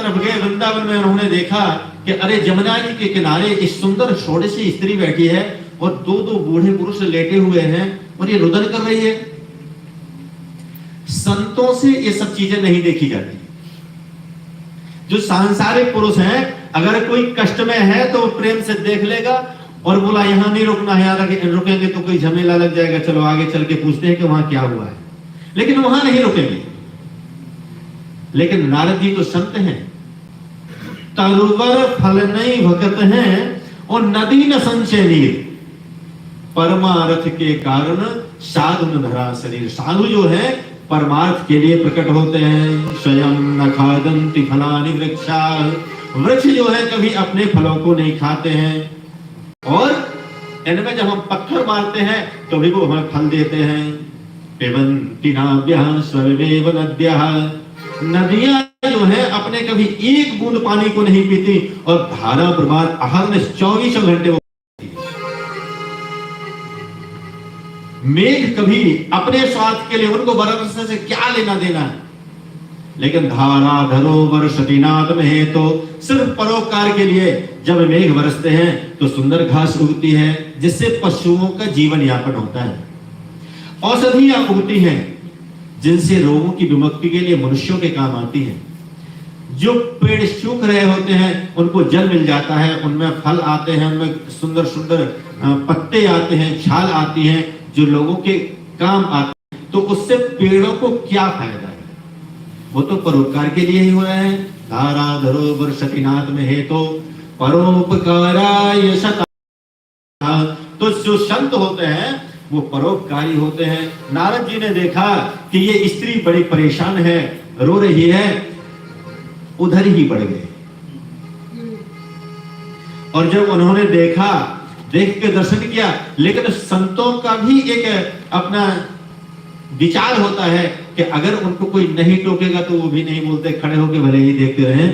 तरफ गए वृंदावन में, उन्होंने देखा कि अरे जमुना जी के किनारे इस सुंदर षोडशी स्त्री बैठी है और दो दो बूढ़े पुरुष लेटे हुए हैं और ये रुदन कर रही है। संतों से ये सब चीजें नहीं देखी जाती। जो सांसारिक पुरुष हैं, अगर कोई कष्ट में है तो प्रेम से देख लेगा और बोला यहां नहीं रुकना है, यार रुकेंगे तो कोई झमेला लग जाएगा, चलो आगे चल के पूछते हैं कि वहां क्या हुआ है, लेकिन वहां नहीं रुकेंगे। लेकिन नारद जी तो संत हैं, तरुवर फल नहीं भगत हैं और नदी न संचय नीर, परमार्थ के कारण साधु न धरा शरीर। साधु जो है परमार्थ के लिए प्रकट होते हैं। स्वयं न खादन्ति फलानि वृक्षा, वृक्ष जो है कभी अपने फलों को नहीं खाते हैं, और इनमें जब हम पत्थर मारते हैं तो भी वो हमें फल देते हैं। पिबन्ति नाभ्यः सर्वेव नद्यः, नदियां जो है अपने कभी एक बूंद पानी को नहीं पीती और धारा प्रवाह अहर्निश 24 घंटे। मेघ कभी अपने स्वार्थ के लिए, उनको बरसने से क्या लेना देना है, लेकिन धारा धरो वर्षति नाद में है तो सिर्फ परोपकार के लिए जब मेघ बरसते हैं तो सुंदर घास उगती है जिससे पशुओं का जीवन यापन होता है। औषधियां उगती हैं जिनसे रोगों की विमुक्ति के लिए मनुष्यों के काम आती है। जो पेड़ सूख रहे होते हैं उनको जल मिल जाता है, उनमें फल आते हैं, उनमें सुंदर सुंदर पत्ते आते हैं, छाल आती है जो लोगों के काम आते हैं। तो उससे पेड़ों को क्या फायदा है? वो तो परोपकार के लिए ही हुआ है। धारा धरो वर्षति नाद में है तो परोपकाराय सता। तो जो संत होते हैं वो परोपकारी होते हैं। नारद जी ने देखा कि ये स्त्री बड़ी परेशान है, रो रही है, उधर ही बढ़ गए। और जब उन्होंने देखा, देख के दर्शन किया, लेकिन संतों का भी एक अपना विचार होता है कि अगर उनको कोई नहीं टोकेगा तो वो भी नहीं बोलते, खड़े होकर भले ही देखते रहे।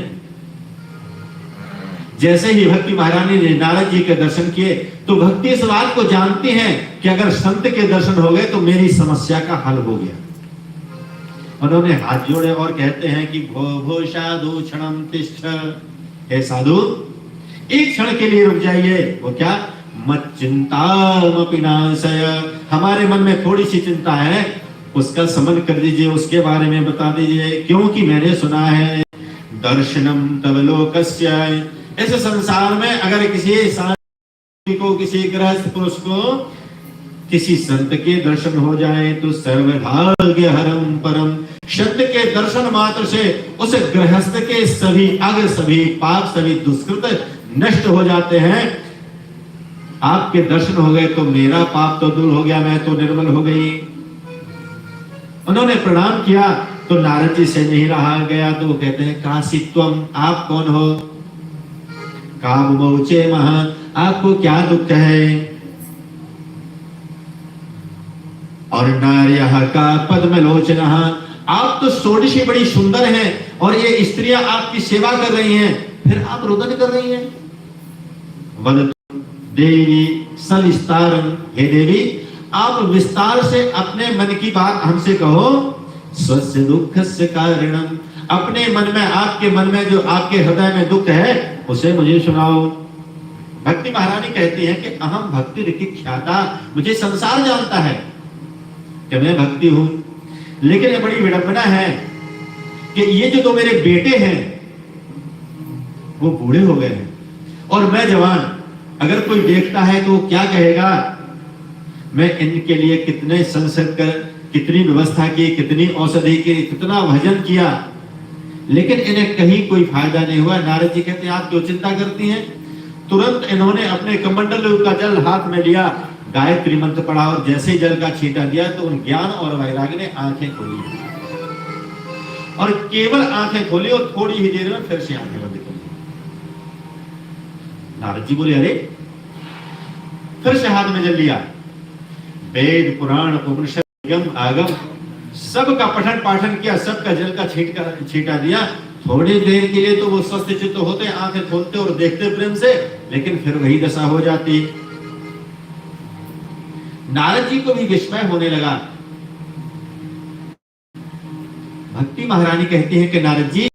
जैसे ही भक्ति महारानी ने नारद जी के दर्शन किए तो भक्ति इस बात को जानती हैं कि अगर संत के दर्शन हो गए तो मेरी समस्या का हल हो गया। उन्होंने हाथ जोड़े और कहते हैं कि भो भो साधु क्षणम तिष्ठ, हे साधु एक क्षण के लिए रुक जाइए। वो क्या? मत चिंतामपि नाशय, हमारे मन में थोड़ी सी चिंता है उसका शमन कर दीजिए, उसके बारे में बता दीजिए, क्योंकि मैंने सुना है दर्शनम तव लोकस्य, इस संसार में अगर किसी साधु को, किसी गृहस्थ पुरुष को किसी संत के दर्शन हो जाए तो सर्वभाग्य हरम परम, संत के दर्शन मात्र से उस गृहस्थ के सभी अग, सभी पाप, सभी दुष्कृत नष्ट हो जाते हैं। आपके दर्शन हो गए तो मेरा पाप तो दूर हो गया, मैं तो निर्मल हो गई। उन्होंने प्रणाम किया तो नारद जी से नहीं रहा गया, तो वो कहते हैं कासित्वम, आप कौन हो? काम मोचे महा, आपको क्या दुख है? और नार्यः का पद्मलोचनः, आप तो षोडशी बड़ी सुंदर हैं और ये स्त्रियां आपकी सेवा कर रही हैं, फिर आप रुदन कर रही हैं। वदतु देवी सविस्तारं, हे देवी आप विस्तार से अपने मन की बात हमसे कहो। स्वस्य दुःखस्य कारणम, अपने मन में, आपके मन में जो आपके हृदय में दुख है उसे मुझे सुनाओ। भक्ति महारानी कहती है कि अहम भक्ति ऋखि ख्याता, मुझे संसार जानता है कि मैं भक्ति हूं, लेकिन ये बड़ी विडंबना है कि ये जो दो मेरे बेटे हैं वो बूढ़े हो गए हैं और मैं जवान। अगर कोई देखता है तो क्या कहेगा? मैं इनके लिए कितने संसद कर, कितनी व्यवस्था की, कितनी औषधि की, कितना भजन किया, लेकिन इन्हें कहीं कोई फायदा नहीं हुआ। नारद जी कहते हैं आप क्यों चिंता करती हैं? तुरंत इन्होंने अपने कमंडल का जल हाथ में लिया, गायत्री मंत्र पढ़ा और जैसे ही जल का छींटा दिया तो उन ज्ञान और वैराग्य ने आंखें खोली, और केवल आंखें खोली और थोड़ी ही देर में फिर से आंखें बंद कर ली। नारद जी बोले अरे, फिर से हाथ में जल लिया। वेद पुराण उपनिषद आगम सबका पठन पाठन किया, सबका जल का छींटा दिया। थोड़ी देर के लिए तो वो स्वस्थ चित्त होते, आंखें खोलते और देखते प्रेम से, लेकिन फिर वही दशा हो जाती। नारद जी को भी विस्मय होने लगा। भक्ति महारानी कहती है कि नारद जी